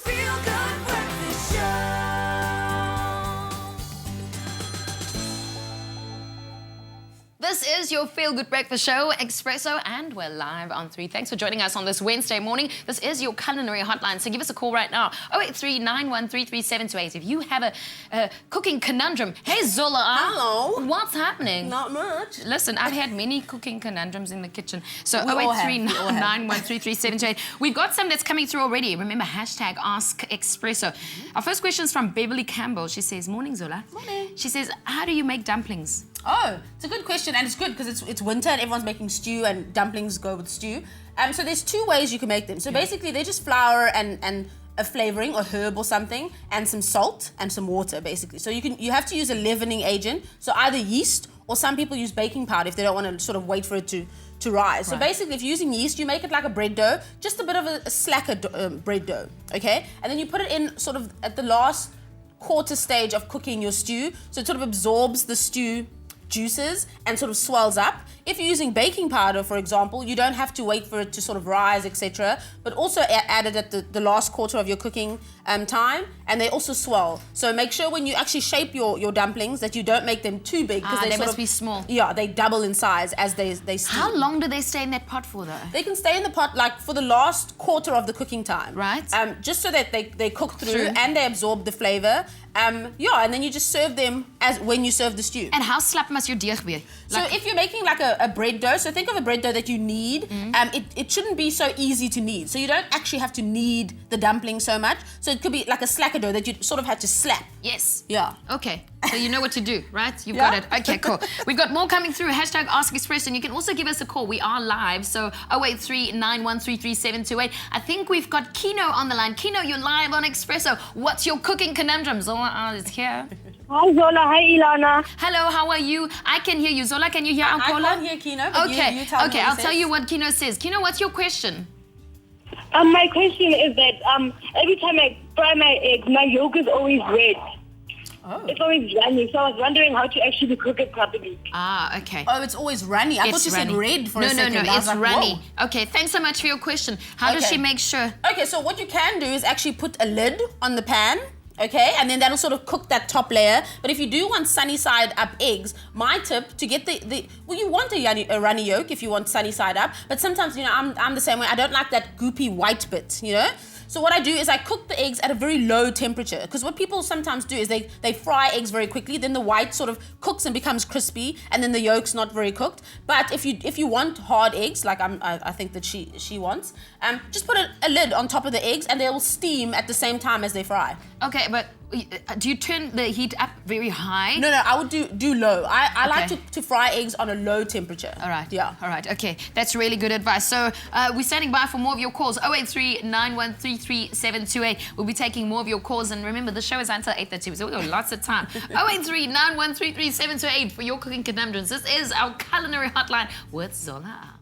Feel Good Breakfast Show. This is your Feel Good Breakfast Show, Expresso, and we're live on 3. Thanks for joining us on this Wednesday morning. This is your culinary hotline, so give us a call right now, 083-913-3728. If you have a cooking conundrum. Hey, Zola. Hello. What's happening? Not much. Listen, I've had many cooking conundrums in the kitchen. So We all have. 083-913-3728. We've got some that's coming through already. Remember, hashtag Ask Expresso. Our first question is from Beverly Campbell. She says, morning, Zola. Morning. She says, how do you make dumplings? Oh, it's a good question, and it's good because it's winter and everyone's making stew, and dumplings go with stew. So there's two ways you can make them. So basically, they're just flour and a flavoring or herb or something, and some salt and some water, basically. So you have to use a leavening agent. So either yeast, or some people use baking powder if they don't want to sort of wait for it to rise. So basically, if you're using yeast, you make it like a bread dough, just a bit of a slacker bread dough, okay? And then you put it in sort of at the last quarter stage of cooking your stew, so it sort of absorbs the stew juices and sort of swells up. If you're using baking powder, for example, you don't have to wait for it to sort of rise, etc. But also add it at the last quarter of your cooking time, and they also swell. So make sure when you actually shape your dumplings that you don't make them too big, because they must be small. Yeah, they double in size as they steam. How long do they stay in that pot for, though? They can stay in the pot like for the last quarter of the cooking time. Right. Just so that they cook through and they absorb the flavor. And then you just serve them as when you serve the stew. And how slap must your deeg be? So if you're making like a bread dough, so think of a bread dough that you knead. It shouldn't be so easy to knead. So you don't actually have to knead the dumpling so much. So it could be like a slacker dough that you sort of had to slap. Yes. Yeah. Okay. So you know what to do, right? You've Yeah. got it. Okay, cool. We've got more coming through. Hashtag Ask Express, and you can also give us a call. We are live, so 083-913-3728. I think we've got Kino on the line. Kino, you're live on Expresso. What's your cooking conundrum? Zola is here. Hi Zola, hi Ilana. Hello, how are you? I can hear you. Zola, can you hear our I caller? can't hear Kino, but Okay, you tell me what he I'll tell says. you what Kino says. Kino, what's your question? My question is that every time I fry my eggs, my yolk is always red. Oh. It's always runny, so I was wondering how to actually cook it properly. Ah, okay. Oh, it's always runny. I thought you said red for a second. No, I was it's like, runny. whoa. Okay, thanks so much for your question. How does Okay. she make sure? Okay, so what you can do is actually put a lid on the pan, okay? And then that'll sort of cook that top layer. But if you do want sunny side up eggs, my tip to get well, you want a runny yolk if you want sunny side up, but sometimes, I'm the same way. I don't like that goopy white bit, So what I do is I cook the eggs at a very low temperature, because what people sometimes do is they fry eggs very quickly, then the white sort of cooks and becomes crispy, and then the yolk's not very cooked. But if you want hard eggs, like I think that she wants, just put a lid on top of the eggs, and they will steam at the same time as they fry. Okay, but do you turn the heat up very high? No, I would do low. I like Okay. to fry eggs on a low temperature. All right. Yeah. All right. Okay. That's really good advice. So we're standing by for more of your calls. 083-913-3728. We'll be taking more of your calls. And remember, the show is until 8:30, so we've got lots of time. 083-913-3728 for your cooking conundrums. This is our culinary hotline with Zola.